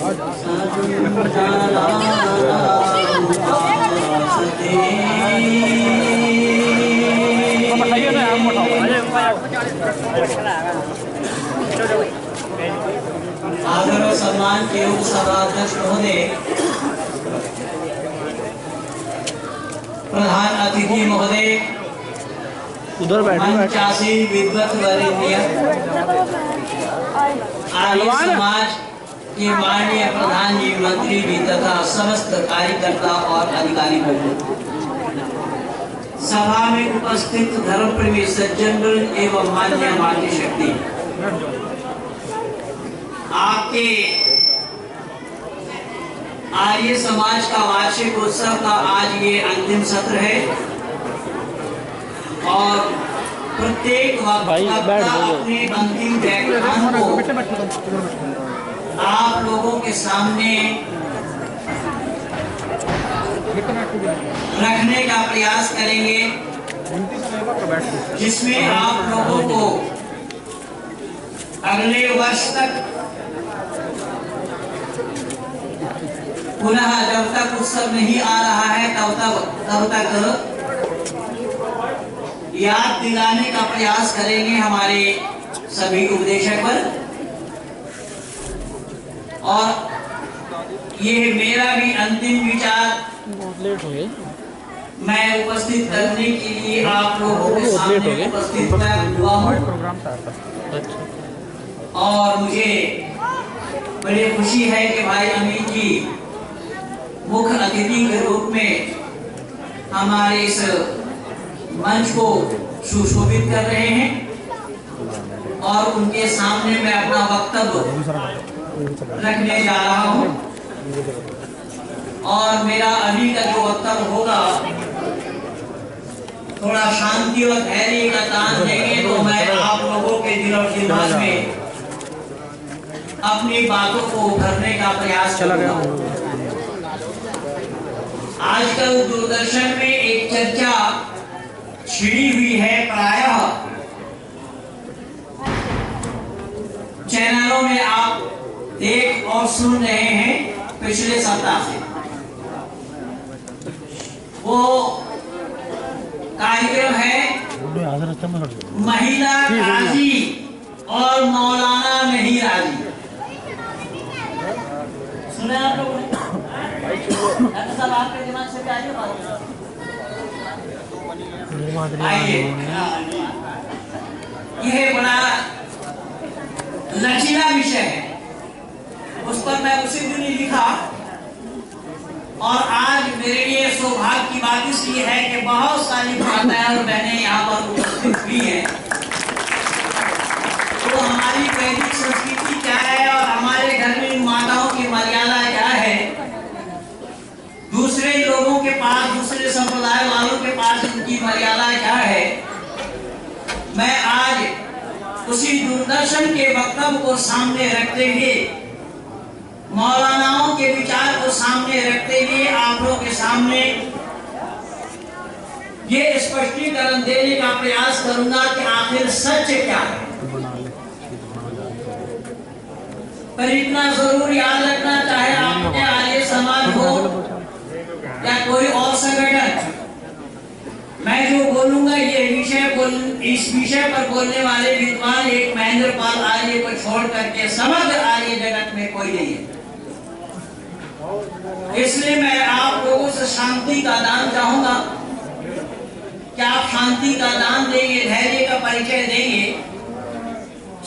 आदर और सम्मान के उप सभाध्यक्ष महोदय, प्रधान अतिथि महोदय, उधर पंचासी विद्वत वरेण्य, आर्य समाज के माननीय प्रधान जी, मंत्री भी तथा समस्त कार्यकर्ता और अधिकारी वर्ग, सभा में उपस्थित धर्म प्रेमी सज्जन एवं मान्य मातृशक्ति, आपके आर्य समाज का वार्षिक उत्सव का आज ये अंतिम सत्र है और प्रत्येक वक्ता अपने अंतिम व्याख्यान को आप लोगों के सामने रखने का प्रयास करेंगे, जिसमें आप लोगों को अगले वर्ष तक पुनः जब तक उत्सव नहीं आ रहा है तब तक याद दिलाने का प्रयास करेंगे हमारे सभी उपदेशक पर। और ये मेरा भी अंतिम विचार लेट हो गए, मैं उपस्थित करने के लिए आप लोगों के सामने उपस्थित हुआ हूँ और मुझे बड़ी खुशी है कि भाई अमित जी मुख्य अतिथि के रूप में हमारे इस मंच को सुशोभित कर रहे हैं और उनके सामने मैं अपना वक्तव्य रखने जा रहा हूं। और मेरा अभी का जो वक्तव्य होगा थोड़ा शांति और धैर्य का दान देंगे तो मैं आप लोगों के दिल और दिमाग में अपनी बातों को उभरने का प्रयास करूंगा। आजकल दूरदर्शन में एक चर्चा छिड़ी हुई है, प्रायः चैनलों में आप देख और सुन रहे हैं पिछले सप्ताह से। वो कार्यक्रम है महिला काजी और मौलाना नहीं राजी। सुना आप लोगों ने? सब आपके दिमाग से क्या आइए, यह बड़ा लचीला विषय है, उस पर मैं उसी दिन ही लिखा और आज मेरे लिए सौभाग्य की बात इसलिए है कि बहुत सारी माताएं और बहनें यहाँ पर उपस्थित हुई हैं। तो हमारी वैदिक संस्कृति क्या है और हमारे घर में माताओं की मर्यादा क्या है, दूसरे लोगों के पास, दूसरे संप्रदाय वालों के पास उनकी मर्यादा क्या है, मैं आज उसी दूरदर्शन के वक्तव्य को सामने रखते हुए, मौलानाओं के विचार को सामने रखते हुए आप लोगों के सामने ये स्पष्टीकरण देने का प्रयास करूंगा कि आखिर सच क्या है। पर इतना जरूर याद रखना, चाहे आपके आर्य समाज हो या कोई और संगठन, मैं जो बोलूंगा इस विषय पर बोलने वाले विद्वान एक महेंद्र पाल आर्य को छोड़ करके समग्र आर्य जगत में कोई नहीं है। इसलिए मैं आप लोगों से शांति का दान चाहूंगा कि आप शांति का दान देंगे, धैर्य का परिचय देंगे,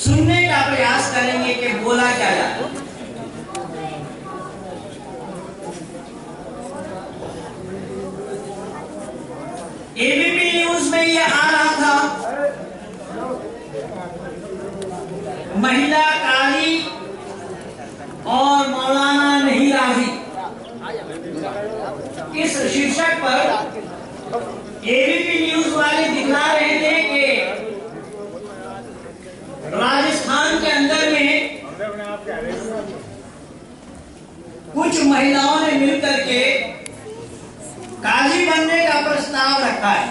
सुनने का प्रयास करेंगे कि बोला क्या जाता है। एबीपी न्यूज में ये आ रहा था, महिला कारी और मौलाना नहीं राजी, इस शीर्षक पर एबीपी न्यूज वाले दिखा रहे थे कि राजस्थान के अंदर में कुछ महिलाओं ने मिलकर के काजी बनने का प्रस्ताव रखा है।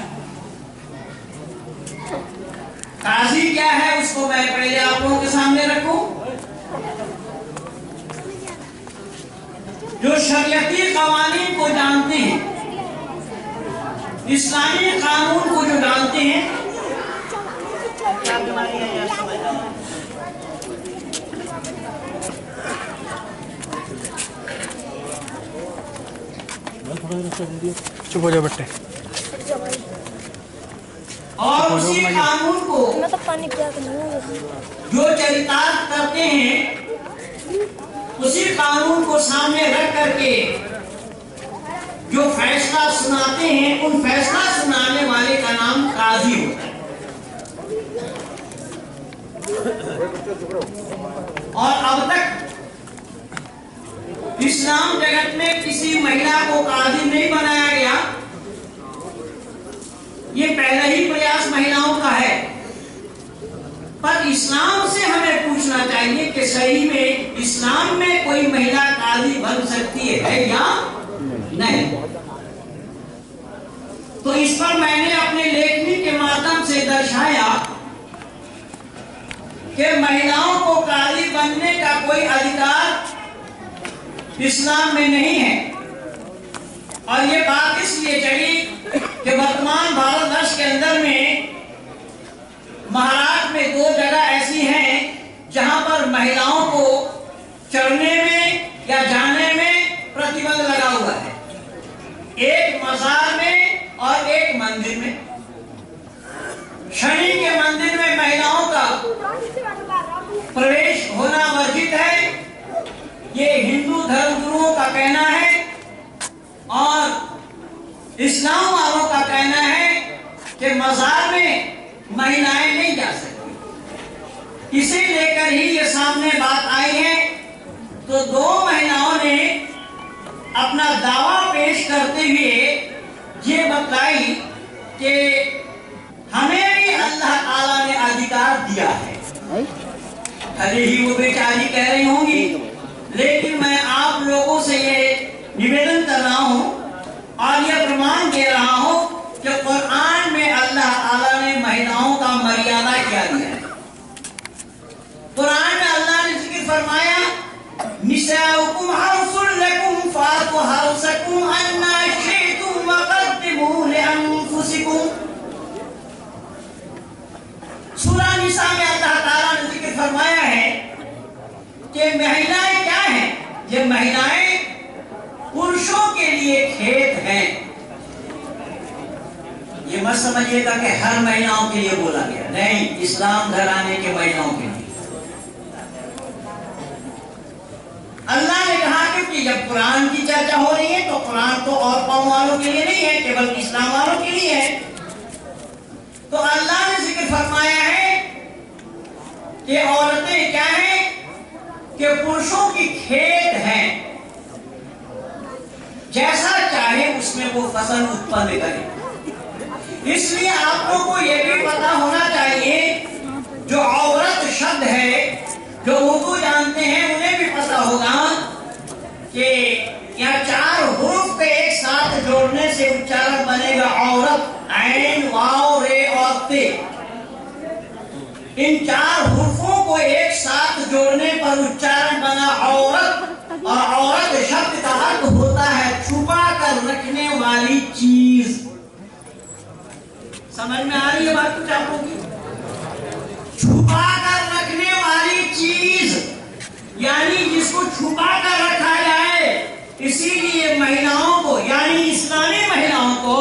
काजी क्या है उसको मैं पहले आप लोगों के सामने रखूं। शरीयती कवानीन को जानते हैं, इस्लामी कानून को जो जानते हैं, क्या बीमारी है यार चुप हो जाओ बट्टे। और उसी कानून को जो चरितार्थ करते हैं, उसी कानून को सामने रख करके जो फैसला सुनाते हैं, उन फैसला सुनाने वाले का नाम काजी होता है। और अब तक इस्लाम जगत में किसी महिला को काजी नहीं बनाया गया। ये पहला ही प्रयास महिलाओं का है। पर इस्लाम से हमें पूछना चाहिए कि सही में इस्लाम में कोई महिला काजी बन सकती है या नहीं। तो इस पर मैंने अपने लेखनी के माध्यम से दर्शाया कि महिलाओं को काजी बनने का कोई अधिकार इस्लाम में नहीं है। और ये बात इसलिए चली कि वर्तमान भारतवर्ष के अंदर में महाराष्ट्र में 2 जगह ऐसी हैं जहां पर महिलाओं को चढ़ने में या जाने में प्रतिबंध लगा हुआ है। एक मजार में और एक मंदिर में। शनि के मंदिर में महिलाओं का प्रवेश होना वर्जित है, ये हिंदू धर्मगुरुओं का कहना है। और इस्लाम वालों का कहना है कि मजार में महिलाएं नहीं जा सकती। इसे लेकर ही ये सामने बात आई है। तो 2 महिलाओं ने अपना दावा पेश करते हुए ये बतलाई कि हमें भी अल्लाह ताला ने अधिकार दिया है। भले ही वो बेचारी कह रही होंगी, लेकिन मैं आप लोगों से ये निवेदन कर रहा हूं और यह प्रमाण दे रहा हूं कि कुरान में अल्लाह ताला ने महिलाओं का मर्यादा क्या दिया है। कुरान में अल्लाह ने जिक्र फरमाया, निसाउकुम हर्सुल लकुम फातु हर्सकुम अन्ना शि'तुम वक़द्दिमू लिअन्फुसिकुम। सूरा निसा में अल्लाह ताला ने जिक्र फरमाया है कि महिलाएं क्या हैं? ये महिलाएं पुरुषों के लिए खेत हैं। ये मत समझिएगा कि हर महिलाओं के लिए बोला गया, नहीं, इस्लाम घराने के महिलाओं के लिए। अल्लाह ने कहा कि जब कुरान की चर्चा हो रही है तो कुरान तो और कौम वालों के लिए नहीं है, केवल इस्लाम वालों के लिए है। तो अल्लाह ने जिक्र फरमाया है कि औरतें क्या हैं? कि पुरुषों की खेत हैं, जैसा चाहे उसमें वो फसल उत्पन्न करे। इसलिए आप लोगों को यह भी पता होना चाहिए, जो औरत शब्द है, जो उर्दू जानते हैं उन्हें भी पता होगा कि यह 4 हुरूफ के एक साथ जोड़ने से उच्चारण बनेगा औरत, ऐन, वाव, रे और ते। इन 4 हुरूफों को एक साथ जोड़ने पर उच्चारण बना औरत। और औरत शब्द का अर्थ होता है छुपा कर रखने वाली चीज। समझ में आ रही है बात कुछ आप लोगों की? छुपा कर रखने वाली चीज, यानी जिसको छुपा कर रखा जाए। इसीलिए महिलाओं को, यानी इस्लामी महिलाओं को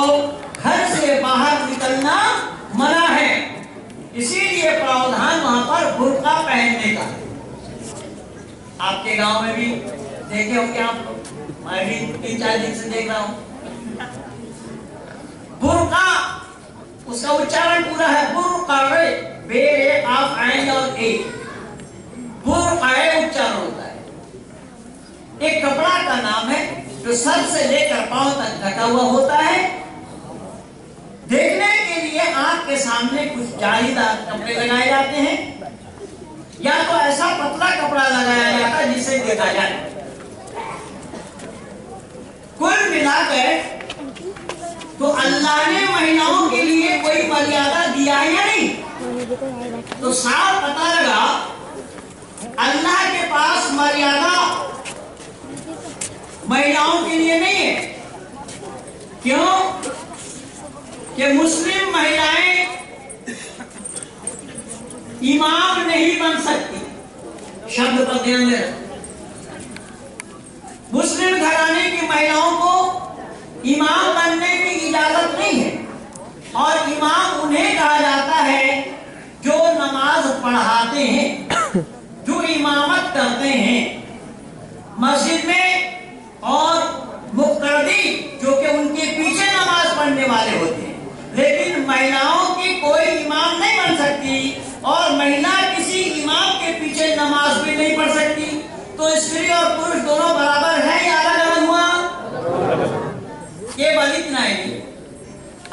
घर से बाहर निकलना मना है। इसीलिए प्रावधान वहां पर बुर्का पहनने का। आपके गांव में भी देखे होंगे आप लोग, मैं भी 3-4 दिन से देख रहा हूं। बुर्का, उसका उच्चारण पूरा है बुर्का, बेरे आप ऐन और ए, बुर्का उच्चारण होता है। एक कपड़ा का नाम है जो सर से लेकर पांव तक ढका हुआ होता है। देखने के लिए आंख के सामने कुछ जालीदार कपड़े लगाए जाते हैं, या तो ऐसा पतला कपड़ा लगाया जाता है जिसे देखा जाए। कुल मिलाकर तो अल्लाह ने महिलाओं के लिए कोई मर्यादा दिया है या नहीं? तो साफ पता लगा अल्लाह के पास मर्यादा महिलाओं के लिए नहीं है। क्यों? कि मुस्लिम महिलाएं इमाम नहीं बन सकती। शब्द पर ध्यान दें, मुस्लिम घराने की महिलाओं को इमाम बनने की इजाजत नहीं है। और इमाम उन्हें कहा जाता है जो नमाज पढ़ाते हैं, जो इमामत करते हैं मस्जिद में, और मुक्तदी जो कि उनके पीछे नमाज पढ़ने वाले होते हैं। लेकिन महिलाओं की कोई इमाम नहीं बन सकती और महिला किसी इमाम के पीछे नमाज भी नहीं पढ़ सकती। तो स्त्री और पुरुष दोनों बराबर है या अलग अलग हुआ? केवल इतना ही।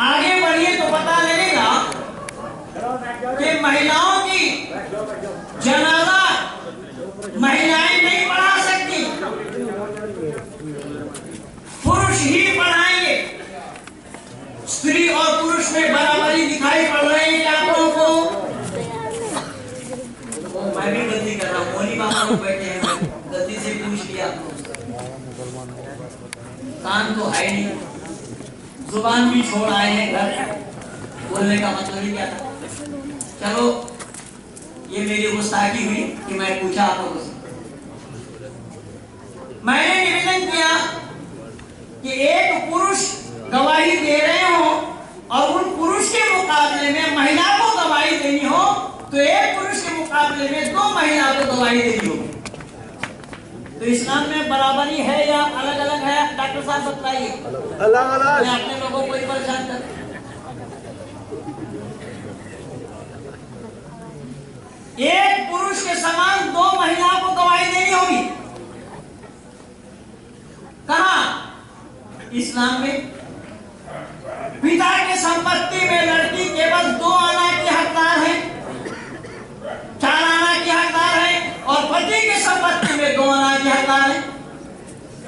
आगे बढ़िए तो पता लगेगा कि महिलाओं की जनाजा महिलाएं नहीं पढ़ा सकती, पुरुष ही पढ़ाएंगे। स्त्री और पुरुष में बराबरी दिखाई पड़ रही है आप लोगों को? मैं भी गलती कर रहा हूँ, मोनी बाबा लोग बैठे हैं, गलती से पूछ लिया। कान तो है नहीं, जुबान भी छोड़ आए हैं घर, बोलने का मतलब ही क्या था। चलो ये मेरी गुस्ताखी हुई कि मैं पूछा आप लोगों से। मैंने निवेदन किया कि एक पुरुष गवाही दे रहे हो और उन पुरुष के मुकाबले में महिला को गवाही देनी हो, तो एक पुरुष के मुकाबले में दो महिला को गवाही देनी होगी। तो इस्लाम में बराबरी है या अलग अलग है? डॉक्टर साहब बताइए। अलग अलग। मैं अपने लोगों को ही परेशान कर, एक पुरुष के समान दो महिलाओं को गवाही देनी होगी। कहां? इस्लाम में। पिता की संपत्ति में लड़की केवल 2 आना की हकदार है, 4 आना की हकदार है, और पति की संपत्ति में 2 आना की हकदार है।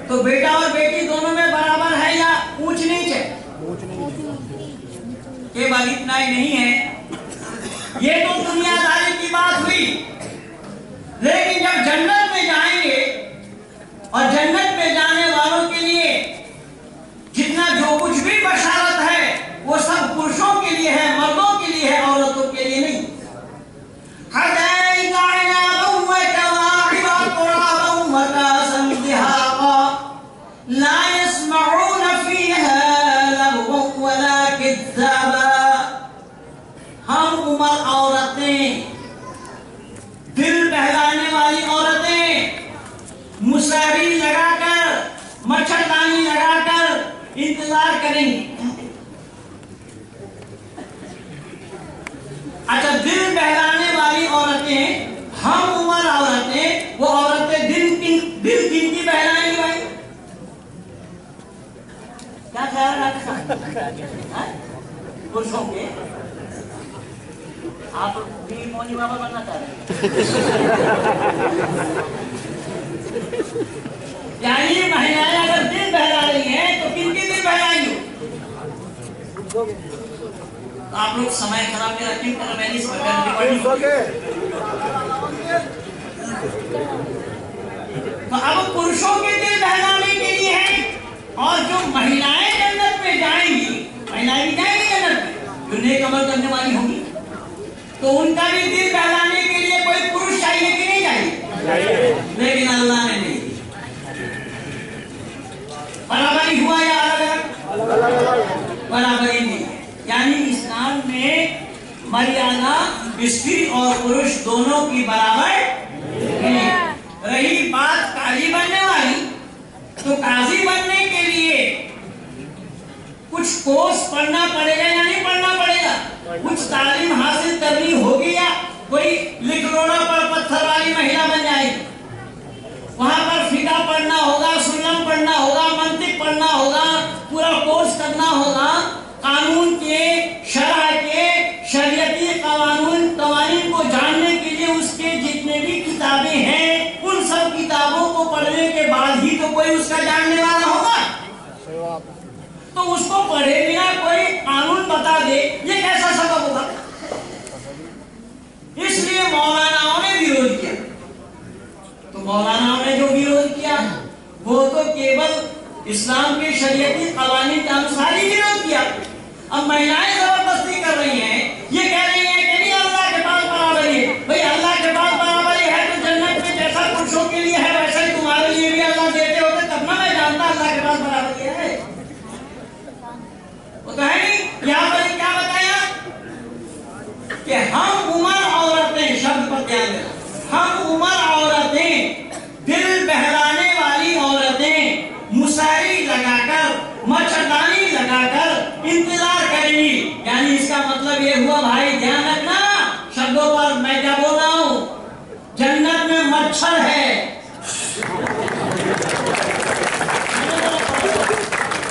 तो बेटा और बेटी दोनों में बराबर है या ऊंच नीच है? केवल इतना ही नहीं है, ये तो दुनियादारी की बात हुई। लेकिन जब जन्नत में जाएंगे और जन्नत में जाने वालों के लिए जितना जो कुछ भी बशारत है वो सब पुरुषों के लिए है, मर्दों के लिए है, औरतों के लिए नहीं। हम उम्र औरतें, दिल बहलाने वाली औरतें मुसहरी लगाकर, मच्छरदानी लगाकर इंतजार करेंगी। अच्छा, दिल बहलाने वाली औरतें, हम उम्र औरतें, वो औरतें दिल किनकी बहलाएंगी भाई? क्या ख्याल रखा? पुरुषों के? आप भी मोनी बाबा बनना चाह रहे हैं? यानी महिलाएं अगर दिल बहला रही हैं तो किनके दिल बहलाएंगी? आप लोग समय खराब में रखें, पर मैंने इस तो अब पुरुषों के दिल बहलाने के लिए है, और जो महिलाएं जन्नत में जाएंगी, महिलाएं भी जाएंगी जन्नत में, जो नेक अमल करने वाली होंगी, तो उनका भी दिल बहलाने के लिए कोई पुरुष चाहिए कि नहीं चाहिए? लेकिन अल्लाह ने नहीं। बराबरी हुआ या अलग अलग? बराबरी नहीं। यानी इस्लाम में मर्यादा स्त्री और पुरुष दोनों की बराबर है। रही बात काजी बनने वाली, तो काजी बनने के लिए कुछ कोर्स पढ़ना पड़ेगा या नहीं पढ़ना पड़ेगा? कुछ तालीम हासिल करनी होगी या कोई लिखरोड़ा पर पत्थर वाली महिला बन जाएगी? वहां पर फिका पढ़ना होगा, सुलम पढ़ना होगा, मंतिक पढ़ना होगा, पूरा कोर्स करना होगा। कानून के, शरअ के, शरीयती कवानीन को जानने के लिए उसके जितने भी किताबें हैं, उन सब किताबों को पढ़ने के बाद ही तो कोई उसका जानने वाला होगा। तो उसको पढ़े बिना कोई कानून बता दे, ये कैसा सबब होगा? इसलिए मौलानाओं ने विरोध किया। तो मौलानाओं ने जो विरोध किया वो तो केवल इस्लाम के शरीयती कवानीन के अनुसार ही विरोध किया। अब महिलाएं जबरदस्ती कर रही हैं, ये कह रही हैं कि नहीं अल्लाह के पास बराबरी है। भाई अल्लाह के पास बराबरी है तो जन्नत में जैसा पुरुषों के लिए है वैसा ही तुम्हारे लिए भी अल्लाह देते होते, तब ना मैं जानता अल्लाह के पास बराबरी है। वो तो है नहीं। यहाँ पर क्या बताया कि हम उमर औरतें, शब्द पर ध्यान देना, हम उमर औरतें, दिल बहलाने वाली औरतें मुसारी लगाकर, मच्छरदानी लगाकर इंतजार करेंगी। यानी इसका मतलब ये हुआ, भाई ध्यान रखना शब्दों पर, मैं क्या बोल रहा हूं, जन्नत में मच्छर है।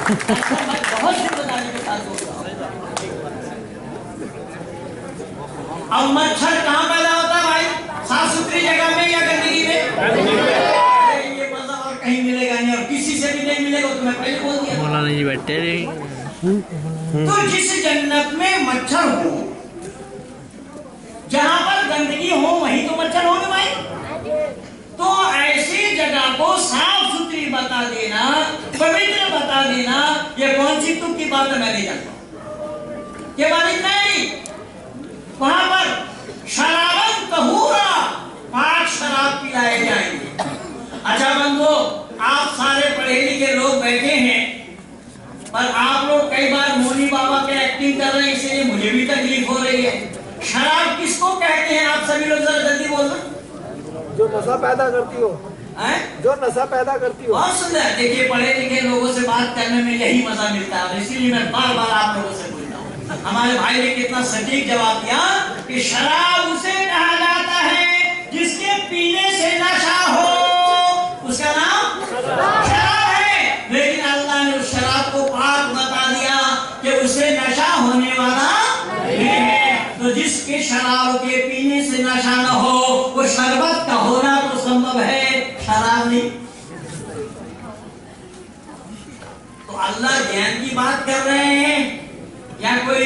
बहुत जिम्मेदारी के साथ बोल रहा हूं। अब मच्छर कहां पैदा होता है भाई, साफ सुथरी जगह में या गंदगी में? कहीं मिलेगा नहीं और किसी से भी नहीं मिलेगा, तो मैं पहले बोल दिया। बोला नहीं बैठे रे। तो जिस जन्नत में मच्छर हो, जहां पर गंदगी हो वहीं तो मच्छर होंगे भाई। तो ऐसी जगह को साफ सुथरी बता देना, पवित्र बता देना, ये कौन सी तुक की बात है मैं नहीं जानता। ये बात इतना नहीं, वहां पर शराबन तहूरा, 5 शराब पिलाए जाएंगे। अच्छा बंधुओं, आप सारे पढ़े लिखे लोग बैठे हैं, पर आप लोग कई बार मोनी बाबा के एक्टिंग कर रहे हैं, इसलिए मुझे भी तकलीफ हो रही है। शराब किसको कहते हैं आप सभी लोग जरा जल्दी बोलना। जो नशा पैदा करती हो, जो नशा पैदा करती हो। बहुत सुंदर। देखिए पढ़े लिखे लोगों से बात करने में यही मजा मिलता है, इसीलिए मैं बार बार आप लोगों से पूछता हूँ। हमारे भाई ने कितना सटीक जवाब दिया कि शराब उसे कहा जाता है जिसके पीने से नशा हो, उसका नाम शराब है। लेकिन अल्लाह ने उस शराब को पाक बता दिया कि उसे नशा होने वाला नहीं है। तो जिसके शराब के पीने से नशा न हो, वो शरबत का होना तो संभव है, शराब नहीं। तो अल्लाह ज्ञान की बात कर रहे हैं या कोई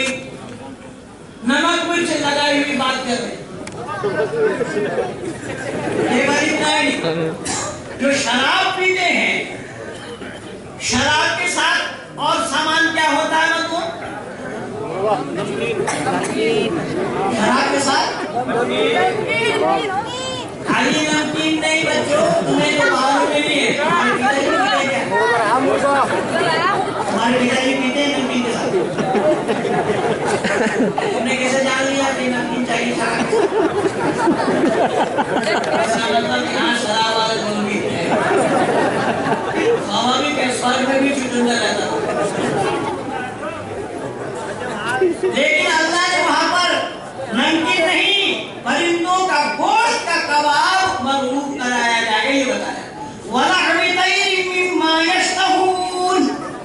नमक मिर्च लगाई हुई बात कर रहे हैं? ये बात नहीं। जो शराब पीते हैं, शराब के साथ और सामान क्या होता है मतलब? शराब के साथ खाली नमकीन नहीं बच्चों, तुम्हें तो मालूम नहीं है। हमारे पिताजी पीते हैं नमकीन के साथ। तुमने कैसे जान लिया कि नमकीन चाहिए शराब? मतलब यहाँ शराब वाले लोग भी हैं। स्वाभाविक है, स्वर्ग में भी चुचुंदा रहता था। लेकिन अल्लाह ने वहां पर नमकीन नहीं, परिंदों का गोश्त का कबाब मरगूब कराया जाएगा, ये बताया।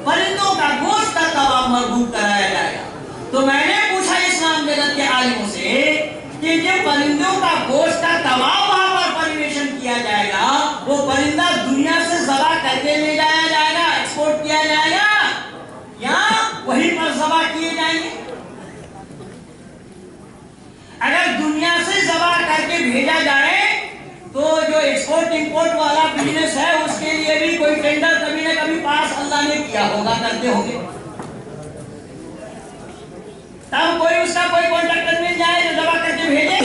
परिंदों का गोश्त का कबाब मरगूब कराया जाएगा। तो मैंने पूछा इस्लाम जगत के आलिमों से कि जब परिंदों का गोश्त का कबाब वहां पर परिवेशन किया जाएगा, वो परिंदा दुनिया से ज़बा करके ले जाया जाएगा, एक्सपोर्ट किया जाएगा, या वहीं पर ज़बा किए जाएंगे? अगर दुनिया से ज़बा करके भेजा जाए तो जो एक्सपोर्ट इंपोर्ट वाला बिजनेस है उसके लिए भी कोई टेंडर कभी न कभी पास अल्लाह ने किया होगा, करते होंगे, तब कोई उसका कोई कॉन्ट्रैक्टर मिल जाए जो ज़बा करके भेजे।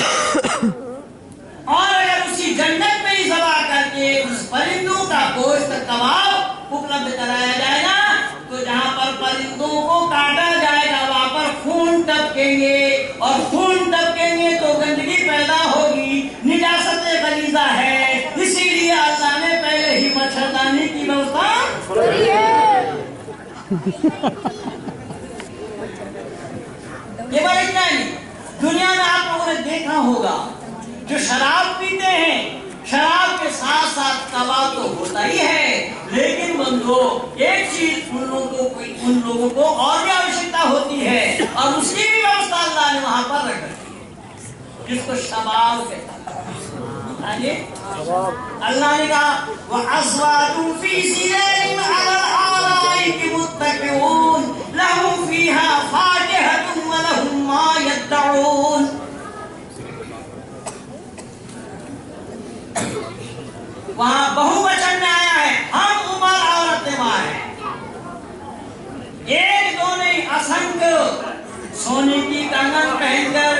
और अगर उसी जन्नत में ही ज़बा करके उस परिंदों का गोश्त कबाब उपलब्ध कराया जाएगा, तो जहां पर परिंदों को काटा जाएगा वहां पर खून टपकेंगे, और खून टपकेंगे तो गंदगी पैदा होगी, निजासत गलीज़ा है। इसीलिए अल्लाह ने पहले ही मच्छरदानी की व्यवस्था की है। ये बात इतना नहीं, दुनिया में आप लोगों ने देखा होगा जो शराब पीते हैं, शराब के साथ साथ कबाब तो होता ही है, लेकिन बंधुओं एक चीज उन लोगों को और भी आवश्यकता होती है, और उसकी भी व्यवस्था अल्लाह ने वहां पर रख रखी है, जिसको शबाब कहता है। अल्लाह ने कहा वअज़वाजुन फी सिलालिन अलल अराइकि मुत्तकिऊन लहुम फीहा फाकिहतुन व लहुम मा यदऊन। वहां बहुवचन में आया है, हम उमर औरतें वहां हैं, पहनकर,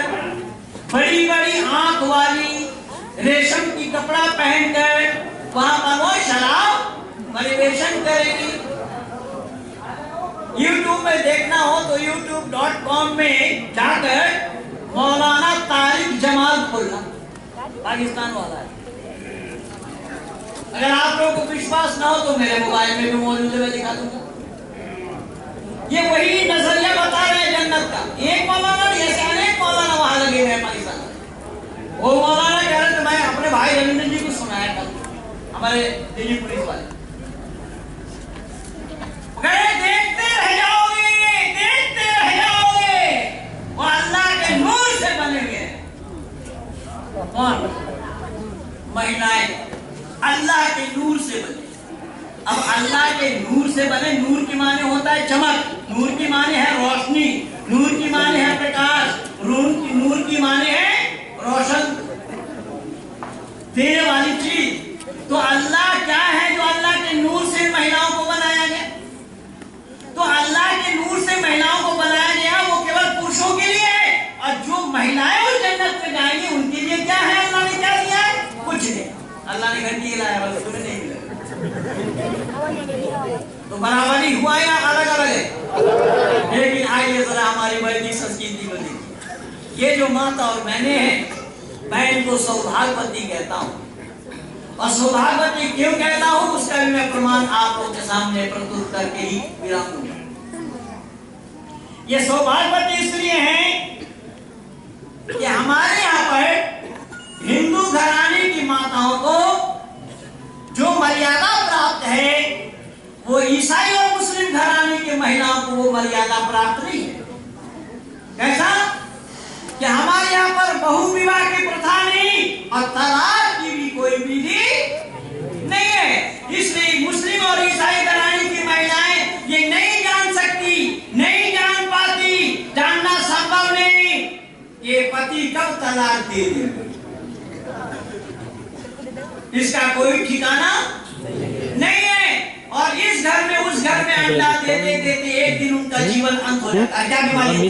बड़ी बड़ी आंख वाली रेशम की कपड़ा पहनकर वहां पर वो शराब परिवेशन करेगी। YouTube में देखना हो तो youtube.com में जाकर मौलाना तारिक जमाल खोलना, पाकिस्तान वाला है। अगर आप लोगों को विश्वास ना हो तो मेरे मोबाइल में भी मौजूद है, मैं दिखा दूंगा। ये वही नजरिया बता रहे हैं जन्नत का। एक मौलाना नहीं, ऐसे अनेक मौलाना वहां लगे हुए हैं पाकिस्तान। वो मौलाना कह रहे थे, मैं अपने भाई रविंद्र जी को सुनाया कल, हमारे दिल्ली पुलिस वाले, देखते रह जाओगे, वो अल्लाह के नूर से बने हुए हैं। कौन? महिलाएं अल्लाह के नूर से बने। अब अल्लाह के नूर से बने, नूर की माने होता है चमक, नूर की माने है रोशनी, नूर की माने है प्रकाश, नूर की माने है रोशन देने वाली चीज। तो अल्लाह क्या है जो अल्लाह के नूर से महिलाओं को बनाया गया? तो अल्लाह के नूर से महिलाओं को बनाया गया, वो केवल पुरुषों के लिए है। और जो महिलाएं उस जन्नत में जाएंगी उनके लिए क्या है? अल्लाह ने क्या दिया है? कुछ नहीं। अल्लाह ने घंटी लाया, बस तुम्हें नहीं मिला। तो बराबरी हुआ या अलग अलग है? लेकिन आइए जरा हमारी वैदिक संस्कृति को देखिए। ये जो माता और मैंने हैं, मैं इनको सौभाग्यवती कहता हूँ। और सौभाग्यवती क्यों कहता हूँ उसका भी मैं प्रमाण आप लोगों के सामने प्रस्तुत करके ही विराम दूंगा। ये सौभाग्यवती इसलिए है कि हमारे यहाँ पर हिंदू घराने की माताओं को जो मर्यादा प्राप्त है वो ईसाई और मुस्लिम घराने की महिलाओं को वो मर्यादा प्राप्त नहीं है। कैसा? कि हमारे यहाँ पर बहु विवाह की प्रथा नहीं और तलाक की भी कोई विधि नहीं है। इसलिए मुस्लिम और ईसाई घराने की महिलाएं ये नहीं जान सकती, नहीं जान पाती, जानना संभव नहीं ये पति कब तलाक दे दे, इसका कोई ठिकाना नहीं है। और इस घर में उस घर में अंडा देते देते एक दिन उनका जीवन अंत हो जाता है। क्या बीमारी?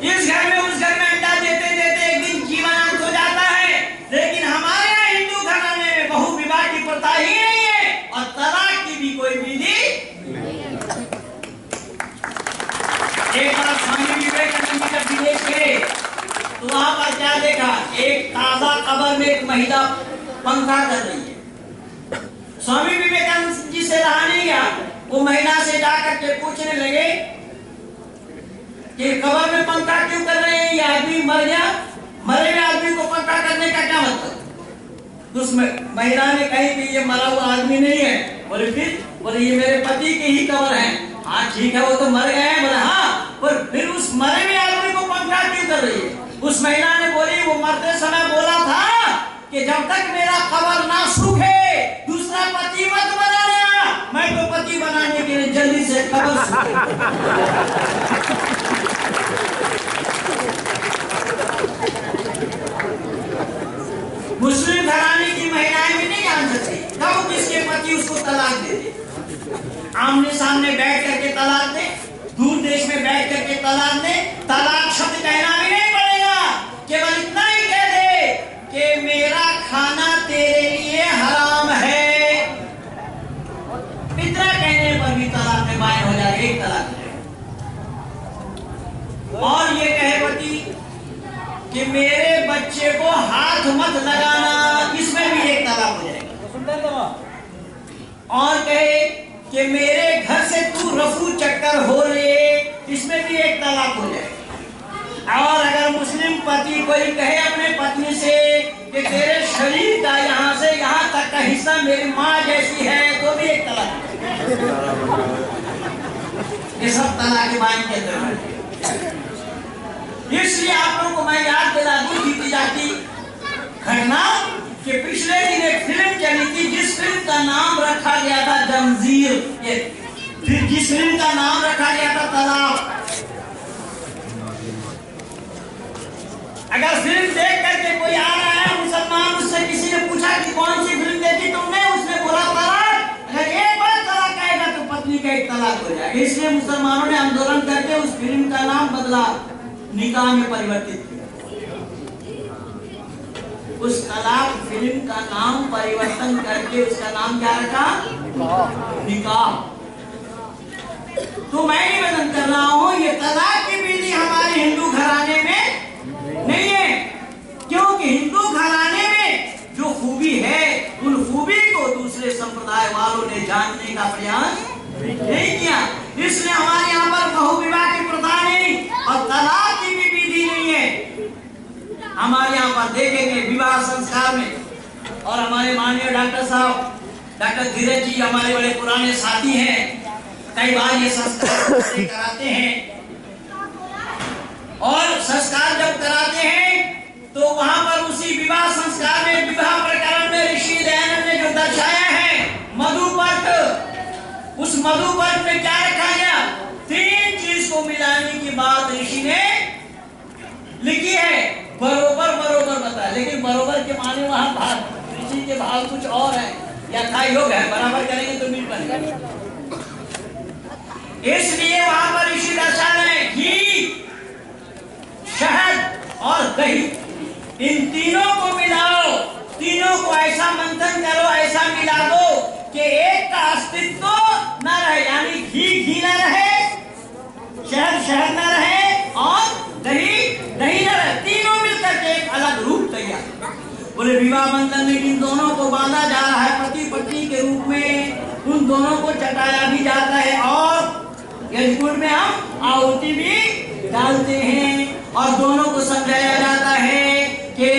इस घर में उस घर में अंडा देते देते एक दिन जीवन अंत हो जाता है। लेकिन हमारे यहाँ हिंदू घराने में बहु विवाह की प्रथा ही नहीं है और तलाक की भी कोई विधि। एक बार स्वामी विवेकानंद जी जब विदेश गए तो वहां पर क्या देखा? एक ताजा कब्र में एक महिला पंखा कर रही है। स्वामी विवेकानंद जी से रहा नहीं गया, वो महिला से जाकर के पूछने लगे कि कब्र में पंखा क्यों कर रहे हैं? ये आदमी मर गया, मरे हुए आदमी को पंखा करने का क्या मतलब? तो उस महिला ने कही कि ये मरा हुआ आदमी नहीं है। बोले फिर? बोले ये मेरे पति की ही कब्र है। हाँ ठीक है, वो तो मर गए हैं। बोले हाँ, पर फिर उस मरे हुए आदमी को पंखा क्यों कर रही है? उस महिला ने बोली वो मरते समय बोला था कि जब तक मेरा कब्र ना सूखे दूसरा पति मत बनाना। मैं तो पति बनाने के लिए जल्दी से कब्र सूखे। मुस्लिम घराने की महिलाएं भी नहीं जान सकती कब किसके पति उसको तलाक दे दे। आमने सामने बैठ करके तलाक दे, दूर देश में बैठ करके तलाक दे। तलाक शब्द कहना भी नहीं पड़ेगा, केवल इतना ही कह दे कि मेरा खाना तेरे लिए हराम है। इतना कहने पर भी तलाक में बायन हो जाए, एक तलाक। और ये कहे पति कि मेरे बच्चे को हाथ मत लगाना, इसमें भी एक तलाक हो जाएगा। और कहे कि मेरे घर से तू रफू चक्कर हो रहे, इसमें भी एक तलाक हो जाएगा। और अगर मुस्लिम पति कोई कहे अपने पत्नी से कि तेरे शरीर का यहाँ से यहाँ तक का हिस्सा मेरी माँ जैसी है, तो भी एक तलाक। ये सब तलाक के बाइन के अंदर। इसलिए आप लोगों को मैं याद दिला दूं बीती जाती घटना कि पिछले दिन एक फिल्म चली थी जिस फिल्म का नाम रखा गया था जंजीर, फिर जिस फिल्म का नाम रखा गया था तलाक। अगर फिल्म देख करके कोई आ रहा है मुसलमान, उससे किसी ने पूछा कि कौन सी फिल्म देखी तुमने, उसने बोला तलाक। अगर एक बार तलाक आएगा तो पत्नी तलाक हो जाएगा। इसलिए मुसलमानों ने आंदोलन करके उस फिल्म का नाम बदला, निकाह में परिवर्तित किया। उस तलाक फिल्म का नाम परिवर्तन करके उसका नाम क्या रखा? निकाह। तो मैं निवेदन कर रहा हूं, ये तलाक की विधि हमारे हिंदू घराने में नहीं है, क्योंकि हिंदू घराने में जो खूबी है उन खूबी को दूसरे संप्रदाय वालों ने जानने का प्रयास नहीं किया। इसलिए हमारे यहाँ पर बहुविवाह की प्रथा नहीं और तलाक की भी विधि नहीं है। हमारे यहाँ पर देखेंगे विवाह संस्कार में, और हमारे माननीय डॉक्टर साहब डॉक्टर धीरज जी हमारे बड़े पुराने साथी हैं, कई बार ये संस्कार कराते हैं। और संस्कार जब कराते हैं तो वहां पर उसी विवाह संस्कार में, विवाह प्रकरण में ऋषि दयानंद ने जो दर्शाया है मधुपर्क, उस मधुपर्क में क्या रखा गया? 3 चीज को मिलाने की बात ऋषि ने लिखी है। बरोबर बरोबर बताया, लेकिन बरोबर के माने वहां भाग, ऋषि के भाव कुछ और है, यथा योग है, बराबर करेंगे तो मिल बनेगा। इसलिए वहां पर ऋषि दर्शा रहे घी, शहद और दही, इन तीनों को मिलाओ, तीनों को ऐसा मंथन करो, ऐसा मिला दो कि एक का अस्तित्व न रहे, यानी घी न रहे, शहद न रहे और दही न रहे, तीनों मिलकर के एक अलग रूप तैयार। बोले विवाह बंधन में इन दोनों को बांधा जा रहा है, पति पत्नी के रूप में उन दोनों को चटाया भी जाता है, और यज्ञ में हम आहुति भी डालते हैं, और दोनों को समझाया जाता है कि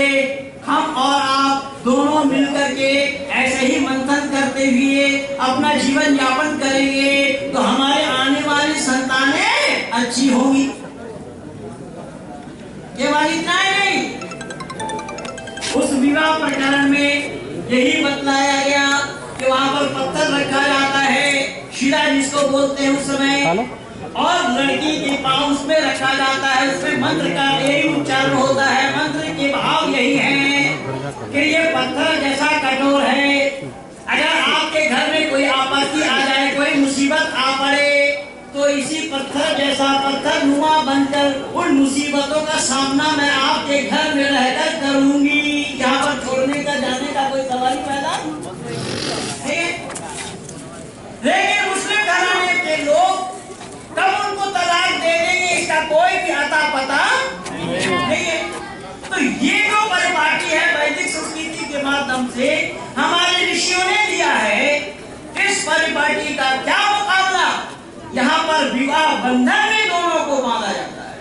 हम और आप दोनों मिलकर के ऐसे ही मंथन करते हुए अपना जीवन यापन करेंगे तो हमारे आने वाली संतानें अच्छी होंगी। केवल इतना ही नहीं, उस विवाह प्रकरण में यही बतलाया गया कि वहां पर पत्थर रखा जाता है, शिरा जिसको बोलते हैं उस समय, और लड़की के पांव उसमें रखा जाता है, उसमें मंत्र का यही उच्चारण होता है। मंत्र के भाव यही है कि ये पत्थर जैसा कठोर है, अगर आपके घर में कोई आपत्ति आ जाए, कोई मुसीबत आ पड़े, तो इसी पत्थर जैसा पत्थर नुमा बनकर उन मुसीबतों का सामना मैं आपके घर में रहकर करूंगी। यहाँ पर छोड़ने का, जाने का कोई सवाल पैदा नहीं। लेकिन मुस्लिम घराने के लोग कब उनको तलाक दे देंगे इसका कोई भी अता पता नहीं है। तो ये जो परिपाटी है वैदिक संस्कृति के माध्यम से हमारे ऋषियों ने दिया है, इस परिपाटी का क्या मुकाबला? यहाँ पर विवाह बंधन में दोनों को बांधा जाता है,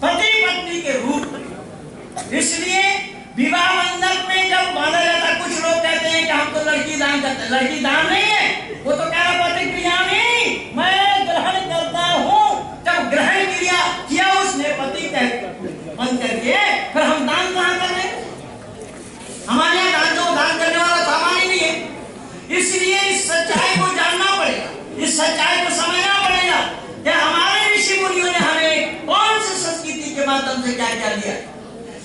पति पत्नी के रूप में। इसलिए विवाह बंधन में जब बांधा जाता, कुछ लोग कहते हैं कि हम तो लड़की दान करते हैं, लड़की दान नहीं है, वो तो कह रहा प्रतिक्रिया में मैं ग्रहण करता हूँ। जब ग्रहण किया उसने पति बन करके, फिर हम दान कहाँ कर रहे? हमारे यहाँ दान करने वाला सामान ही नहीं है। इसलिए इस सच्चाई को जानना पड़ेगा, इस सच्चाई को समझना पड़ेगा कि हमारे ऋषि मुनियों ने हमें कौन सी संस्कृति के माध्यम से क्या क्या दिया।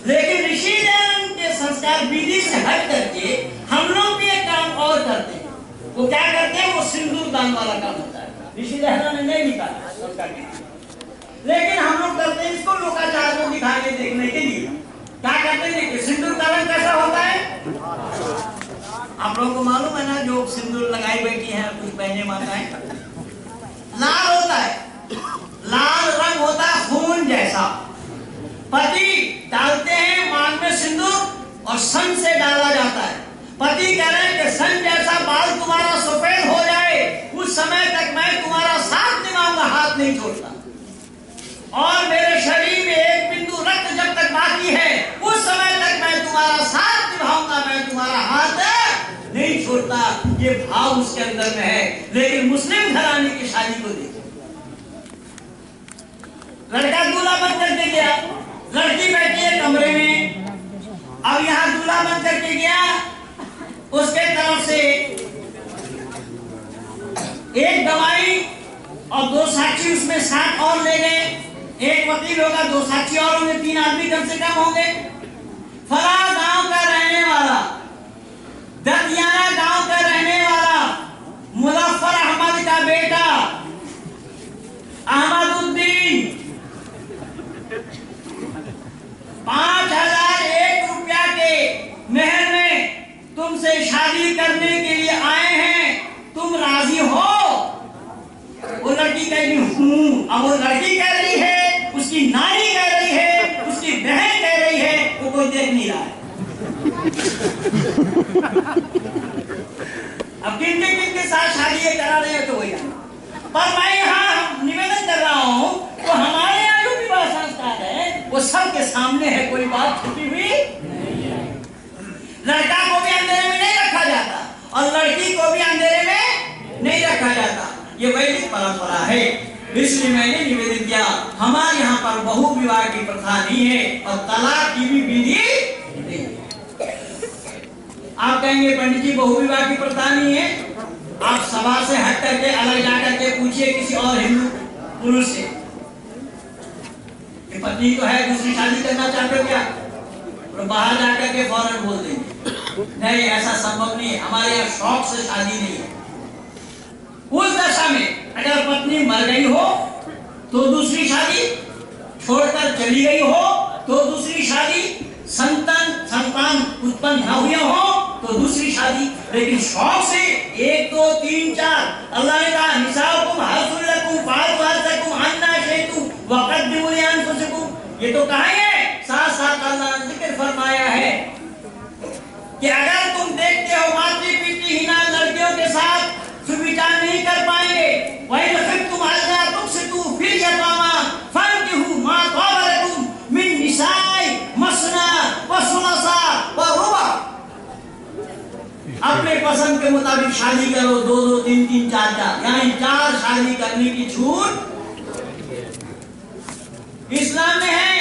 लेकिन ऋषि दयानंद के संस्कार विधि से हट करके हम लोग भी एक काम और करते हैं। वो क्या करते हैं? वो सिंदूर दान वाला काम होता है, ऋषि दयानंद ने नहीं निकाला, लेकिन हम लोग करते हैं इसको लोकाचार को दिखाने देखने के लिए। क्या करते हैं? सिंदूर का रंग कैसा होता है? आप लोगों को मालूम है ना, जो सिंदूर लगाई बैठी है कुछ बहने माताएं, लाल होता है, लाल रंग होता है खून जैसा। पति डालते हैं मांग में सिंदूर और सन से डाला जाता है। पति कह रहे हैं कि सन जैसा बाल तुम्हारा सफेद हो जाए उस समय तक मैं तुम्हारा साथ निभाऊंगा, हाथ नहीं छोड़ता, और मेरे शरीर में एक बिंदु रक्त जब तक बाकी है उस समय तक मैं तुम्हारा साथ निभाऊंगा, मैं तुम्हारा हाथ नहीं छोड़ता। ये भाव उसके अंदर में है। लेकिन मुस्लिम घराने की शादी को देखिए, लड़का दूल्हा बन करके गया, लड़की बैठी है कमरे में, अब यहाँ दूल्हा बन करके गया, उसके तरफ से एक गवाही और 2 साक्षी उसमें साथ और ले गए, एक वकील होगा, 2 साक्षी और होंगे, 3 आदमी कम से कम होंगे। फला गांव का रहने वाला, दतियाना गांव का रहने वाला बेटा अहमदुद्दीन 5001 रुपया के मेहर में तुमसे शादी करने के लिए आए हैं, तुम राजी हो? वो लड़की कह रही हूँ, अब वो लड़की कह रही है, उसकी नानी कह रही है, उसकी बहन कह रही है, वो कोई देख नहीं रहा है। अब किनके साथ शादी करा रहे हैं तो वही, पर मैं यहाँ निवेदन कर रहा हूँ तो हमारे यहाँ जो विवाह संस्कार है वो सबके सामने है, कोई बात छुपी हुई नहीं है। लड़का को भी अंधेरे में नहीं रखा जाता और लड़की को भी अंधेरे में नहीं रखा जाता, ये वैदिक परंपरा है। इसलिए मैंने निवेदन किया, हमारे यहाँ पर बहु विवाह की प्रथा नहीं है और तलाक की भी विधि नहीं है। आप कहेंगे पंडित जी बहु विवाह की प्रथा नहीं है, आप सभा से हट करके अलग जाकर के पूछिए किसी और हिंदू पुरुष से कि पत्नी तो है, दूसरी शादी करना चाहते हो क्या? और बाहर जाकर के फौरन बोल देंगे नहीं, ऐसा संभव नहीं है, हमारे यहाँ शौक से शादी नहीं है। उस दशा में अगर पत्नी मर गई हो तो दूसरी शादी, छोड़कर चली गई हो तो दूसरी शादी, संतान उत्पन्न न हुए हो तो दूसरी शादी, लेकिन शौक से 1 2 3 4 अल्लाह ने कहा निसाउकुम हर्सुलकुम फातुहरकुम अन्ना शैतुम वक़द्दिमू लिअनफुसिकुम, ये तो कहा है, साथ साथ अल्लाह ने जिक्र फरमाया है कि अगर तुम देखते हो मातृ पितृहीना लड़कियों के साथ सुविचार नहीं कर पाएंगे, वही लखत तुम अल्लाह तुक्सितु फिल यतामा फंकिहु मा तवलकुम मिन निसाई मसना व सुलसा व रुबा, अपने पसंद के मुताबिक शादी करो, 2 2 3 3 4 4, यानी 4 शादी करने की छूट इस्लाम में है।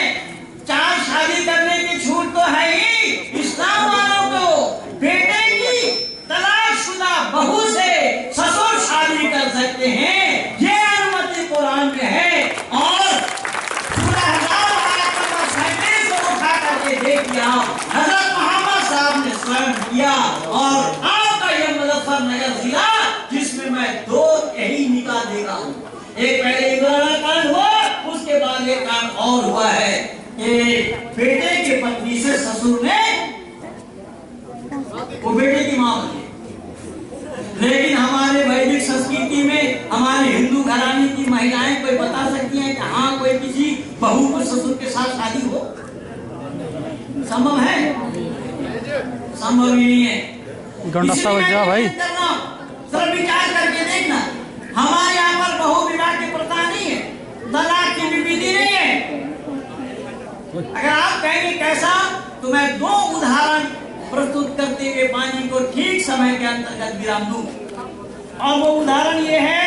4 शादी करने की छूट तो है ही, इस्लाम वालों को बेटे की तलाकशुदा बहू से ससुर शादी कर सकते हैं, ये अनुमति कुरान में है। और सूरह हज़ार आयत नंबर 37 को उठा करके देख लिया, हज़रत मोहम्मद साहब ने स्वयं किया और आपका यह मुजफ्फरनगर जिला जिसमें मैं 2 यही निकाह देखा हूँ, एक पहले इमरान कांड हुआ, उसके बाद एक कांड और हुआ है कि बेटे की पत्नी से ससुर ने वो बेटे की मां बनी। लेकिन हमारे वैदिक संस्कृति में हमारे हिंदू घराने की महिलाएं कोई बता सकती हैं कि हाँ कोई किसी बहू को ससुर के साथ शादी हो? संभव है? संभव ही नहीं है। भाई सर विचार करके देखना, हमारे यहाँ पर बहु विवाह की प्रथा नहीं है, तलाक की भी विधि नहीं है। अगर आप कहेंगे कैसा, तो मैं 2 उदाहरण प्रस्तुत करते हुए पानी को ठीक समय के अंतर्गत विराम दूं। और वो उदाहरण ये है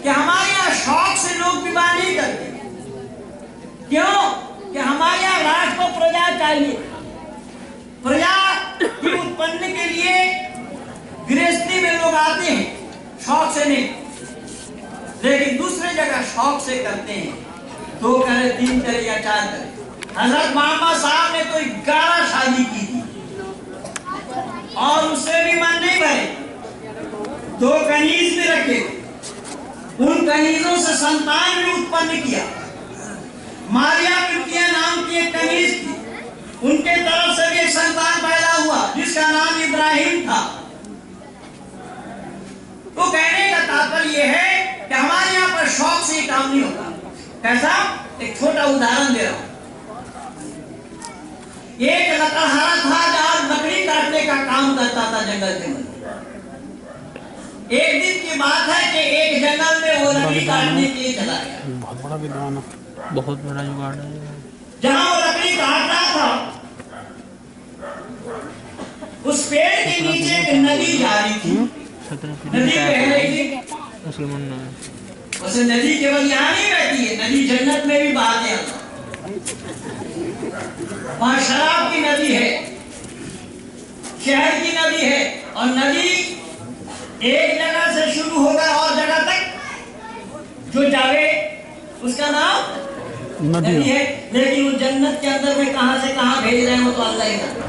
कि हमारे यहाँ शौक से लोग विवाह नहीं करते। क्यों? कि हमारे यहाँ राष्ट्र को प्रजा चाहिए, प्रजा की उत्पन्न के लिए गृहस्थी में लोग आते हैं, शौक से नहीं। लेकिन दूसरे जगह शौक से करते हैं, 2 करे 3 करे या 4 करे। हजरत मोहम्मद साहब ने तो 11 शादी की थी और उससे भी मन नहीं भरे, 2 कनीज भी रखे, उन कनीजों से संतान भी उत्पन्न किया। मारिया बिटिया नाम की एक कनीज थी, उनके तरफ से भी एक संतान पैदा हुआ जिसका नाम इब्राहिम था। तो कहने का तात्पर्य यह है कि हमारे यहाँ पर शौक से काम नहीं होता। कैसा? एक छोटा उदाहरण दे रहा हूं। एक लकड़हारा था जहां लकड़ी काटने का काम करता था जंगल के अंदर। एक दिन की बात है कि एक जंगल में वो लकड़ी काटने के लिए चला गया। बहुत बड़ा विद्वान है, बहुत बड़ा जुगाड़ है। जहां वो लकड़ी काट रहा था, उस पेड़ के नीचे एक नदी जा रही थी, नदी बह रही थी। उसे नदी केवल यहाँ नहीं बहती है, नदी जन्नत में भी बहाते हैं। वहां शराब की नदी है, शहर की नदी है, और नदी एक जगह से शुरू होकर और जगह तक जो जावे उसका नाम नदी है। लेकिन वो जन्नत के अंदर में कहां से कहां भेज रहे हैं वो तो अल्लाह ही जानता,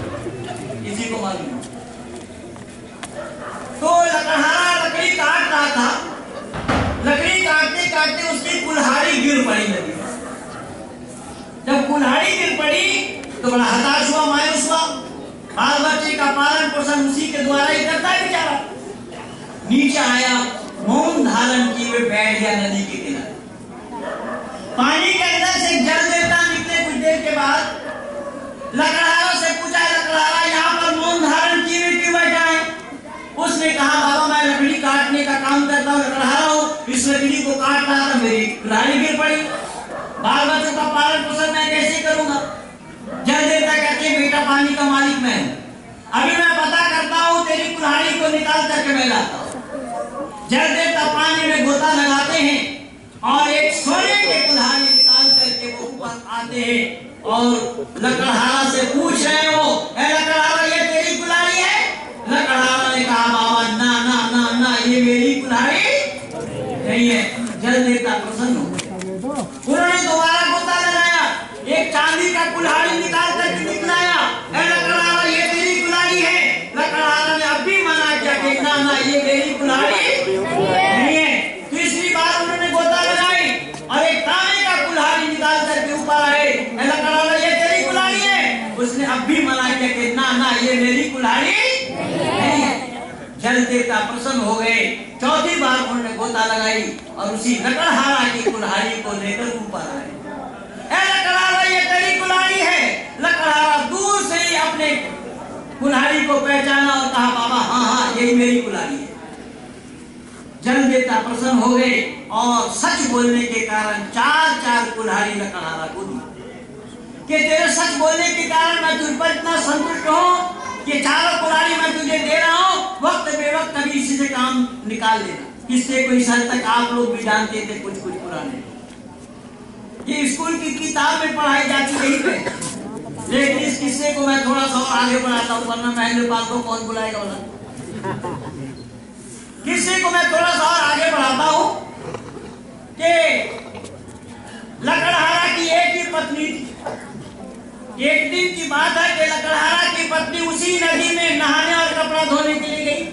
किसी को मालूम। तो लकड़हारा लकड़ी काट रहा था, लकड़ी काटते काटते उसकी कुल्हाड़ी गिर पड़ी नदी में। जब कुल्हाड़ी गिर पड़ी तो बड़ा हताश हुआ, मायूस हुआ। बाल बच्चे का पालन पोषण उसी के द्वारा ही करता है बेचारा। नीचे आया, मौन धारण किए हुए बैठ गया नदी के किनारे। पानी के अंदर से जल देवता निकले कुछ देर के बाद। लकड़हारा से पूछा, लकड़हारा यहाँ पर मौन धारण किए हुए क्यों बैठा है? उसने कहा, बाबा मैं लकड़ी काटने का काम करता हूँ, लकड़हारा हूँ, इस लकड़ी को काट रहा था, मेरी कुल्हाड़ी गिर पड़ी, बाल बच्चों का पालन पोषण मैं कैसे करूंगा? जल देवता कहते हैं, बेटा पानी का मालिक मैं हूँ, अभी मैं पता करता हूँ, तेरी कुल्हाड़ी को निकाल करके मैं लाता हूँ। जल देवता पानी में गोता लगाते हैं और एक सोने के कुल्हाड़ी निकाल करके वो ऊपर आते हैं और लकड़हारा से पूछ रहे हो, लकड़हारा ये तेरी कुल्हाड़ी है? लकड़हारा ने कहा, बाबा ना ना ना ना, ये मेरी कुल्हाड़ी नहीं है। जल देवता प्रसन्न हो, उन्होंने दोबारा गोता लगाया, एक चांदी का कुल्हाड़ी निकाल करके दिखलाया, लकड़हारा ये तेरी कुल्हाड़ी है? लकड़हारा ने अब भी मना किया कि ना ना, ये मेरी कुल्हाड़ी नहीं है। तीसरी बार उन्होंने गोता लगाई और एक तांबे का कुल्हाड़ी निकाल करके ऊपर आए, लकड़हारा ये तेरी कुल्हाड़ी है? उसने अब भी मना किया कि ना ना, ये मेरी कुल्हाड़ी नहीं है। जल देवता प्रसन्न हो गए। चौथी बार उन्होंने गोता लगाई और उसी लकड़हारा की कुल्हाड़ी को लेकर ऊपर आए। लकड़हारा ये तेरी कुल्हाड़ी है? लकड़हारा दूर से ही अपने कुल्हाड़ी को पहचाना और कहा, बाबा हाँ हाँ, यही मेरी कुल्हाड़ी है। जल देवता प्रसन्न हो गए और सच बोलने के कारण चार चार कुल्हाड़ी लकड़हारा को दी कि तेरे सच बोलने के कारण मैं तुझ पर इतना संतुष्ट हूँ कि चारों कुल्हाड़ी मैं तुझे दे रहा हूँ, वक्त बेवक्त कभी इसी से काम निकाल लेना। किससे कोई सर तक आप लोग भी जानते थे, कुछ कुछ पुराने ये स्कूल की किताब में पढ़ाई जाती रही है, लेकिन इस किस्से को मैं थोड़ा सा और आगे बढ़ाता हूँ, वरना महेंद्रपाल को कौन बुलाएगा बोला। किस्से को मैं थोड़ा सा और आगे बढ़ाता हूँ कि लकड़हारा की एक ही पत्नी थी। एक दिन की बात है कि लकड़हारा की पत्नी उसी नदी में नहाने और कपड़ा धोने के लिए गई।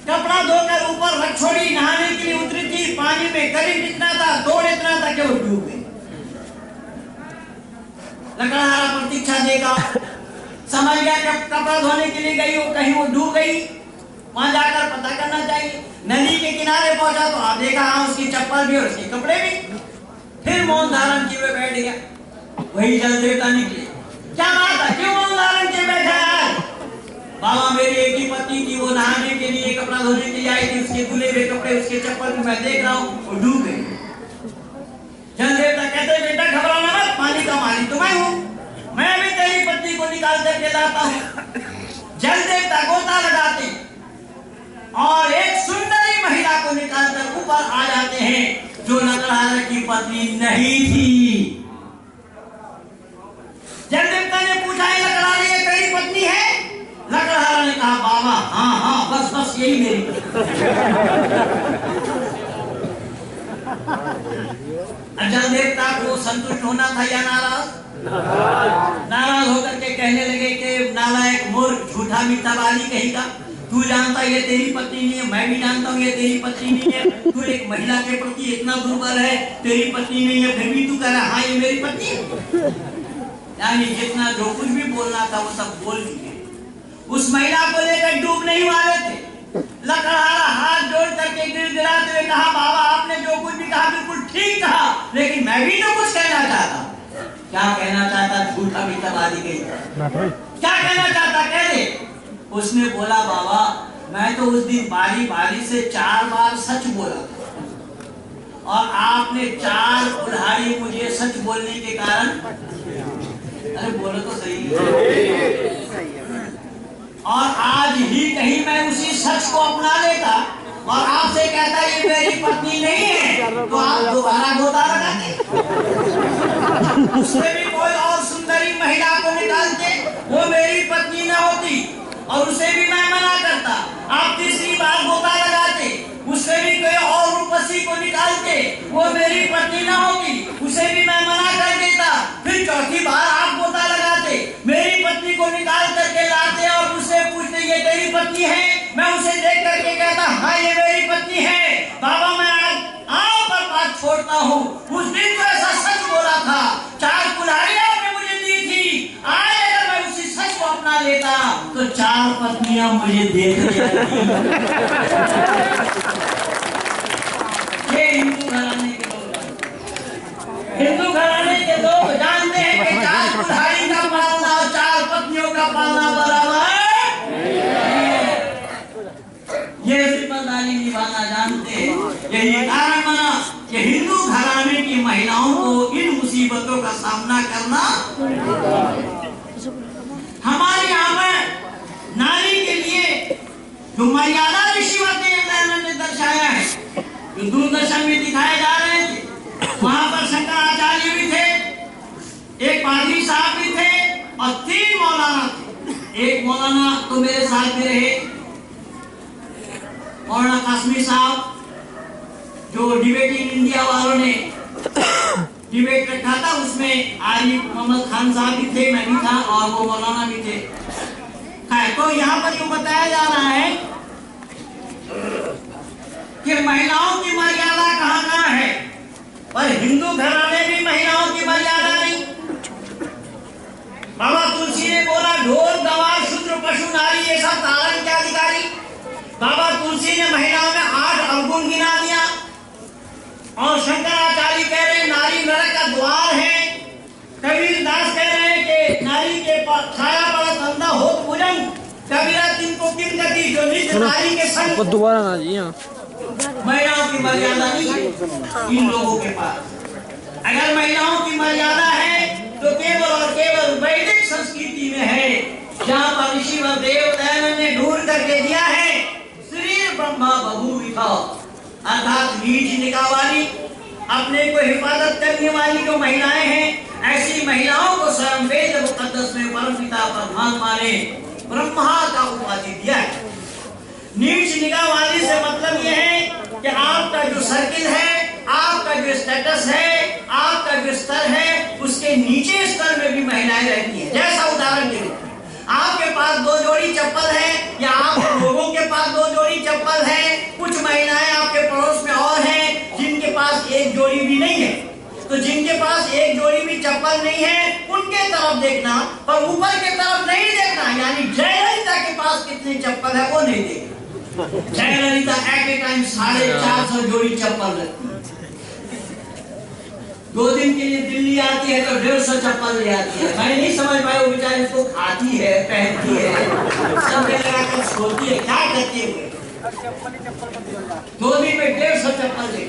कपड़ा धोकर ऊपर रख छोड़ी, नहाने के लिए उतरी थी। पानी में करीब इतना था, दौड़ इतना था कि वो डूब गई। लकड़हारा प्रतीक्षा देगा, समझ गया कि कपड़ा धोने के लिए गई हो, कहीं वो डूब गई, वहां जाकर पता करना चाहिए। नदी के किनारे पहुंचा तो आप देखा, हाँ उसकी चप्पल भी और उसके कपड़े भी। फिर मौन धारण किए हुए बैठ गया। वही जल देवता निकले, क्या बात है, क्यों मौन धारण किए बैठा है? बाबा मेरी एक ही पत्नी थी, वो नहाने के लिए कपड़ा धोने के लिए आई थी, उसके धुले हुए कपड़े उसके चप्पल भी मैं देख रहा हूँ, वो डूब गई। जल देवता कहते, बेटा घबराना मत, पानी का मालिक तो मैं हूँ, मैं भी तेरी पत्नी को निकाल करके लाता हूँ। जल देवता गोता लगाते और एक सुंदरी महिला को निकालकर ऊपर आ जाते हैं, जो लकड़हारा की पत्नी नहीं थी। जल देवता ने पूछा, लकड़हारा ये तेरी पत्नी है? लकड़हारा ने कहा, बाबा हाँ हाँ, बस बस यही मेरी पत्नी। जल देवता को संतुष्ट होना था या नाराज? नाराज होकर के कहने लगे कि नालायक मूर्ख, झूठा मिथ्यावादी कहीं का, तू जानता ये तेरी पत्नी नहीं है, मैं भी जानता हूँ ये तेरी पत्नी नहीं है, तू एक महिला के प्रति इतना दुर्बल है, तेरी पत्नी नहीं है, फिर भी तू कह रहा हाँ ये मेरी पत्नी है। यानी जितना जो कुछ भी बोलना था वो सब बोल दिए। उस महिला को लेकर डूब नहीं वाले थे। लकड़हारा हाथ जोड़ करके गिड़गिड़ाते हुए कहा, बाबा आपने जो कुछ भी कहा बिल्कुल ठीक कहा, लेकिन मैं भी तो कुछ कहना चाहता। क्या कहना चाहता? झूठा मिथ्यावादी कहीं क्या कहना चाहता, कह दे। उसने बोला, बाबा मैं तो उस दिन बारी बारी से 4 बार सच बोला और आपने 4 कुल्हाड़ी मुझे सच बोलने के कारण, अरे बोलो तो सही, और आज ही कहीं मैं उसी सच को अपना लेता और आपसे कहता ये मेरी पत्नी नहीं है, तो आप दोबारा गोता लगाते। उससे भी कोई और सुंदरी महिला को निकालते, वो मेरी पत्नी न होती और उसे भी मैं मना करता। आप तीसरी बार गोता लगाते, उससे भी कोई और रूपसी को निकालते, वो मेरी पत्नी न होती, उसे भी मैं मना कर देता। फिर चौथी बार आप गोता लगाते, मेरी पत्नी को निकाल करके लाते और उससे पूछते ये तेरी पत्नी है? मैं उसे देख छोड़ता हूँ। उस दिन तो ऐसा सच बोला था, 4 कुल्हाड़ी आपने मुझे दी थी, आज अगर मैं उसी सच को अपना लेता तो 4 पत्नियां मुझे देख लेती। ये हिंदू घराने के लोग, हिंदू घराने के लोग जानते हैं कि 4 कुल्हाड़ी का पालना और 4 पत्नियों का पालना बराबर है। ये जिम्मेदारी निभाना जानते हैं। यही कारण बना कि हिंदू घराने की महिलाओं को इन मुसीबतों का सामना करना। हमारे यहाँ पर नारी के लिए जो मर्यादा ऋषिवत ने दर्शाया है, जो दूरदर्शन में दिखाए जा रहे थे, वहां पर शंकराचार्य भी थे, एक पादरी साहब भी थे और 3 मौलाना थे। एक मौलाना तो मेरे साथ में रहे, मौलाना कासमी साहब, जो डिबेटिंग इंडिया वालों ने डिबेट रखा था, उसमें आरिफ मोहम्मद खान साहब भी थे, मैं भी था और वो मौलाना भी थे। तो यहाँ पर यूँ बताया जा रहा है कि महिलाओं की मर्यादा कहाँ कहाँ है, पर हिंदू घराने में महिलाओं की मर्यादा नहीं। बाबा तुलसी ने बोला ढोल गवार शूद्र पशु नारी ये सब तारण के अधिकारी। बाबा तुलसी ने महिलाओं में 8 अवगुण गिना दिया और शंकराचार्य कह रहे नारी नरक का द्वार है। कबीर दास कह रहे हैं कि नारी के छाया पड़त अंधा होत भुजंग, कबीरा तिनको किम गति जो निज नारी के संग। दोबारा ना जी, महिलाओं की मर्यादा नहीं है इन लोगों के पास। अगर महिलाओं की मर्यादा है तो केवल और केवल वैदिक संस्कृति में है, जहाँ पर ऋषि व देव दयानंद ने ढूंढ करके दिया है शरीर ब्रह्मा बभूविहा, अर्थात नीच निगाह वाली, अपने को हिफाजत करने वाली जो महिलाएं हैं, ऐसी महिलाओं को स्वयं वेद मुकद्दस में परमपिता परमात्मा ने ब्रह्मा का उपाधि दिया है। नीच निगाह वाली से मतलब यह है कि आपका जो सर्किल है, आपका जो स्टेटस है, आपका जो स्तर है, उसके नीचे स्तर में भी महिलाएं रहती हैं। जैसा उदाहरण के लिए आपके पास 2 जोड़ी चप्पल है या आप लोगों के पास 2 जोड़ी चप्पल है, कुछ महिलाएं आपके पड़ोस में और हैं जिनके पास 1 जोड़ी भी नहीं है। तो जिनके पास 1 जोड़ी भी चप्पल नहीं है उनके तरफ देखना, पर ऊपर के तरफ नहीं देखना। यानी जयललिता के पास कितनी चप्पल है वो नहीं देखना। जयललिता एट ए टाइम 450 जोड़ी चप्पल रखती है। 2 दिन के लिए दिल्ली आती है तो 150 चप्पल ले आती है। मैं नहीं समझ पाया वो बेचारी उसको खाती है, पहनती है, सब लगाकर छोड़ती है, क्या करती है? 2 दिन में 150 चप्पल ले।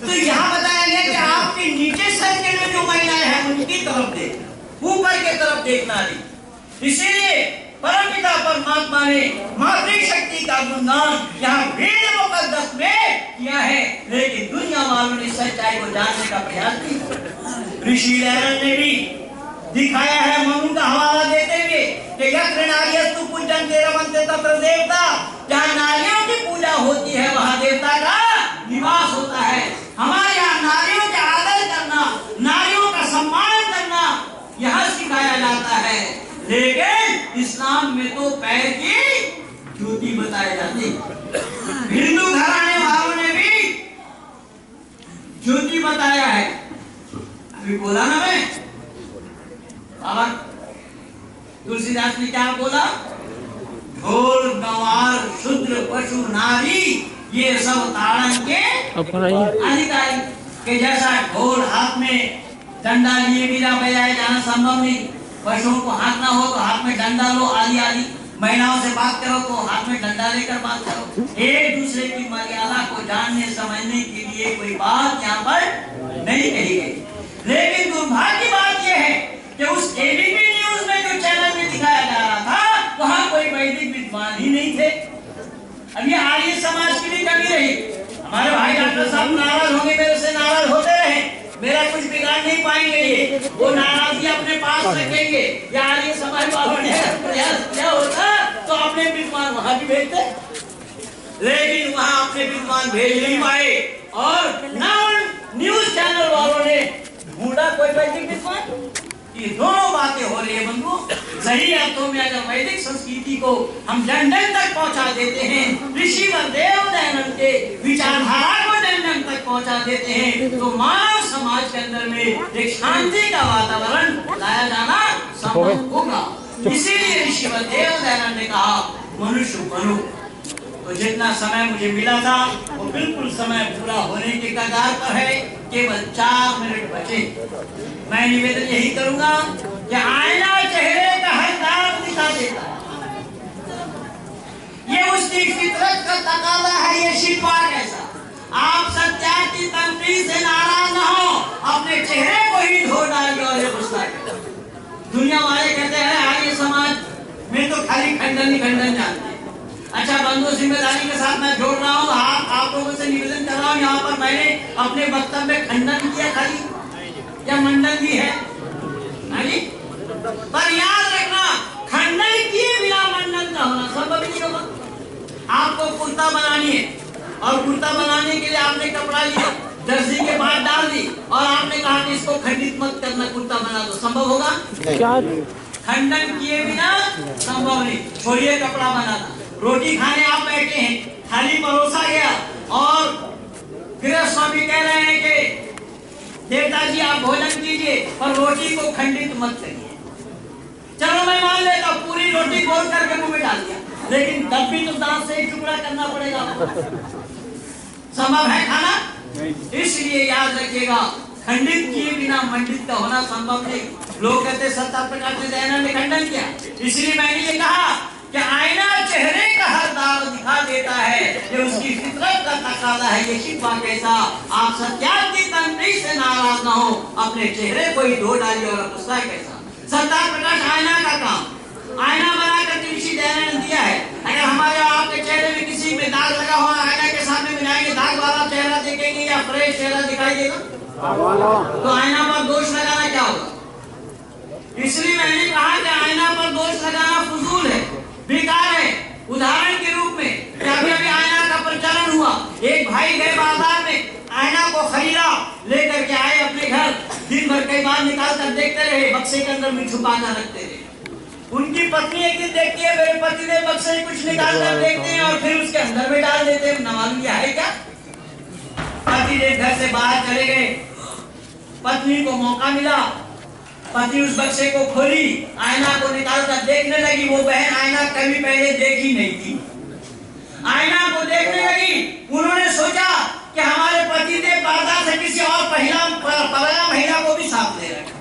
तो यहाँ बताया गया कि आपके नीचे सर्किल में जो महिलाएं हैं उनकी तरफ देखना, ऊपर की तरफ देखना नहीं। इसीलिए परमपिता परमात्मा ने मातृशक्ति का गुणगान यहाँ वेद मुकद्दस में किया है, लेकिन दुनिया वालों ने सच्चाई को जानने का प्रयास नहीं। ऋषि दयानंद ने भी दिखाया है, मनु का हवाला देते हुए कि यत्र नार्यस्तु पूज्यन्ते रमन्ते तत्र देवता, जहाँ नारियों की पूजा होती है वहाँ देवता का निवास होता है। हमारे यहाँ नारियों का आदर करना, नारियों का सम्मान करना यहाँ सिखाया जाता है, लेकिन इस्लाम में तो पैर की जूती बताई जाती। हिंदू घराने वालों ने भी जूती बताया है। अभी बोला ना मैं, बाबा तुलसीदास ने क्या बोला? ढोल गंवार शूद्र पशु नारी ये सब ताड़न के अधिकारी। के जैसा ढोल हाथ में डंडा लिए बिना बजाए जाना संभव नहीं। पशुओं को हाथ ना हो तो हाथ में डंडा लो, आदि आदि। महिलाओं से बात करो तो हाथ में डंडा लेकर बात करो। एक दूसरे की मर्यादा को जानने समझने के लिए कोई बात यहाँ पर नहीं कही गई। लेकिन दुर्भाग्य की बात यह है कि उस एबीपी न्यूज में जो चैनल में दिखाया जा रहा था वहाँ कोई वैदिक विद्वान ही नहीं थे। अब ये आर्य समाज की भी कमी रही। हमारे भाई डॉक्टर साहब नाराज होंगे, मेरे से नाराज होते रहे, मेरा कुछ बिगाड़ नहीं पाएंगे। ये वो नाराजगी अपने पास रखेंगे। या आर्य समाज वालों ने प्रयास किया होता तो अपने विद्वान वहां भी भेजते, लेकिन वहां अपने विद्वान भेज नहीं पाए और ना न्यूज चैनल वालों ने ढूंढा कोई वैदिक विद्वान। ये दोनों बातें हो रही है बंधुओं। सही अर्थों में अगर वैदिक संस्कृति को हम जन जन तक पहुंचा देते हैं, ऋषि वरदेव दयानंद के विचारधारा को जन जन तक पहुंचा देते हैं, तो मानव समाज के अंदर में एक शांति का वातावरण लाया जाना संभव होगा। इसीलिए ऋषि वरदेव दयानंद ने कहा मनुष्य बनो। तो जितना समय मुझे मिला था वो बिल्कुल समय पूरा होने के कगार पर है, केवल 4 मिनट बचे। मैं निवेदन यही करूंगा कि आईना चेहरे का हर दाग दिखा देता है, ये उसकी फितरत का तकाजा है, ये शिकवा कैसा। आप सत्याग की तंत्री से नाराज न हो, अपने चेहरे को ही धो डालिए और ये गुस्सा करें। दुनिया वाले कहते हैं आर्य समाज में तो खाली खंडन ही खंडन जानते हैं। अच्छा बंधु, जिम्मेदारी के साथ मैं जोड़ रहा हूँ, आप लोगों से निवेदन कर रहा हूँ, यहाँ पर मैंने अपने वक्तव्य में खंडन किया खाली या मंडन भी है, पर याद रखना खंडन किए बिना मंडन का होना संभव नहीं होगा। आपको कुर्ता बनानी है और कुर्ता बनाने के लिए आपने कपड़ा लिया, दर्जी के बाद डाल दी और आपने कहा कि इसको खंडित मत करना, कुर्ता बना दो, संभव होगा? क्या खंडन किए बिना संभव नहीं। छोड़िए कपड़ा बनाना, रोटी खाने आप बैठे हैं, थाली परोसा गया और गृह स्वामी कह रहे हैं कि देवता जी आप भोजन कीजिए पर रोटी को खंडित मत करिए। चलो मैं मान लेता हूं पूरी रोटी गोल करके मुंह में डाल दिया, लेकिन तब भी तो दांत से एक टुकड़ा करना पड़ेगा। संभव है खाना? इसलिए याद रखिएगा खंडित किए बिना मंडित का होना संभव नहीं। लोग कहते सत्ता प्रकाश ने दयानंद ने खंडन किया, इसलिए मैंने ये कहा कि आईना चेहरे का हर दाग दिखा देता है, ये उसकी फितरत का तकाजा है, ये शिकवा कैसा। आप सत्याग की तंत्री से नाराज ना हो, अपने चेहरे को ही धो डालिए और गुस्सा कैसा। सत्ता प्रकाश आईना का काम, आईना बनाकर ऋषि दयानंद दिया है। अगर हमारे आपके चेहरे में किसी में दाग लगा हुआ, आईना के सामने मिलाएंगे, दाग वाला चेहरा देखेंगे या फ्रेश चेहरा दिखाई देगा? तो आईना पर दोष लगाना क्या होगा? इसलिए मैंने कहा कि आईना पर दोष लगाना फजूल है, बेकार है। उदाहरण के रूप में अभी आईना का प्रचलन हुआ, एक भाई गए बाजार में, आईना को खरीदा, लेकर के आए अपने घर, दिन भर कई बार निकाल कर देखते रहे, बक्से के अंदर में छुपा कर रखते रहे। उनकी पत्नी एक दिन देखती है मेरे पति ने बक्से से कुछ निकाल कर देखते हैं और फिर उसके अंदर में डाल देते हैं, मालूम क्या है क्या? पति देव घर से बाहर चले गए, पत्नी को मौका मिला, पति उस बक्से को खोली, आईना को निकाल कर देखने लगी। वो बहन आईना कभी पहले देखी नहीं थी, आईना को देखने लगी। उन्होंने सोचा कि हमारे पति देव बाजार से किसी और पराया महिला को भी साथ ले रखा।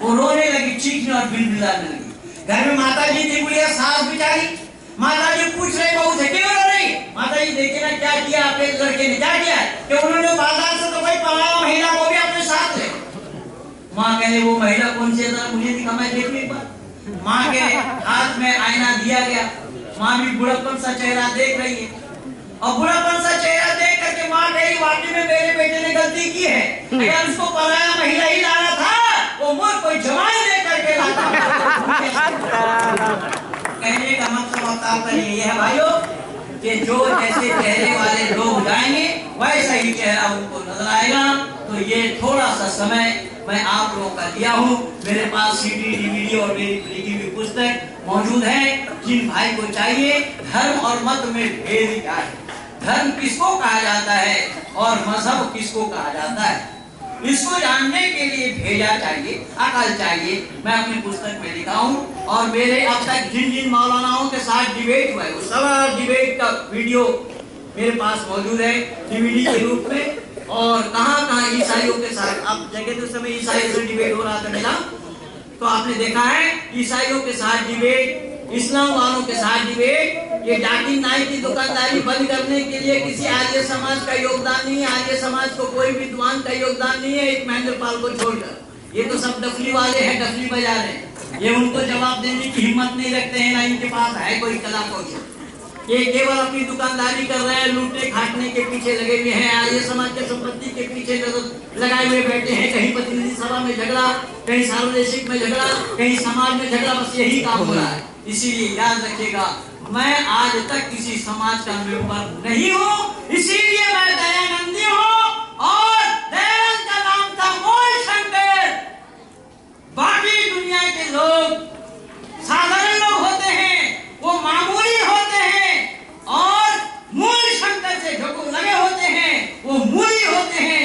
वो रोने लगी, चीखने और बिलबिलाने लगी। घर में माता जी थी, बुढ़िया सास बिचारी। माता जी पूछ रहे बहू से क्यों रो रही? माता जी देखिए ना क्या किया आपके लड़के ने, क्या किया कि उन्होंने बाजार से तो कोई पराया महिला को भी अपने साथ ले। माँ कहे वो महिला कौन सी है, मुझे दिखा, मैं देख एक बार। माँ के हाथ में आईना दिया गया, माँ भी बुढ़ापन सा चेहरा देख रही है और बुढ़ापन सा चेहरा देख करके माँ कही वाकई में मेरे बेटे ने गलती की है, अगर उसको पराया महिला ही लाना था वो मुझ कोई जवाई दे करके लाता। कहने का मतलब बताता नहीं है भाइयों कि जो जैसे चेहरे वाले लोग जाएंगे वैसा ही चेहरा उनको नजर आएगा। तो ये थोड़ा सा समय मैं आप लोगों का दिया हूँ। मेरे पास सीडी, डीवीडी और मेरी लिखी हुई पुस्तक मौजूद है। जिन भाई को चाहिए, धर्म और मत में भेद क्या है, धर्म किसको कहा जाता है और मजहब किसको कहा जाता है, इसको जानने के लिए भेजा चाहिए, अकल चाहिए। मैं अपनी पुस्तक में लिखा हूँ और मेरे अब तक जिन जिन मौलानाओं के साथ डिबेट हुआ है वो सब डिबेट का वीडियो मेरे पास मौजूद है डीवीडी के रूप में। और कहाँ ईसाइयों के साथ, अब जगह तो समय ईसाइयों से डिबेट हो रहा था मेरा, तो आपने देखा है ईसाइयों के साथ डिबेट, इस्लाम वालों के साथ डिबेट। ये जाकिर नाइक की दुकानदारी बंद करने के लिए किसी आर्य समाज का योगदान नहीं है, आर्य समाज को कोई विद्वान का योगदान नहीं है, एक महेंद्र पाल को छोड़कर। ये तो सब डफली वाले हैं, डफली बजा रहे हैं, ये उनको जवाब देने की हिम्मत नहीं रखते हैं, ना इनके पास है कोई कला कौशल। ये केवल अपनी दुकानदारी कर रहे हैं, लूटने खाटने के पीछे लगे हुए हैं, आर्य समाज के संपत्ति के पीछे लगाए हुए बैठे हैं। कहीं प्रतिनिधि सभा में झगड़ा, कहीं सार्वजनिक में झगड़ा, कहीं समाज में झगड़ा, बस यही काम हो रहा है। इसीलिए याद रखिएगा, मैं आज तक किसी समाज का मेंबर नहीं हूँ, इसीलिए मैं दयानंदी हूँ और दयानंद का नाम था मूल शंकर। दुनिया के लोग साधारण लोग होते हैं, वो मामूली होते हैं, और मूल शंकर से जो लगे होते हैं वो मूली होते हैं।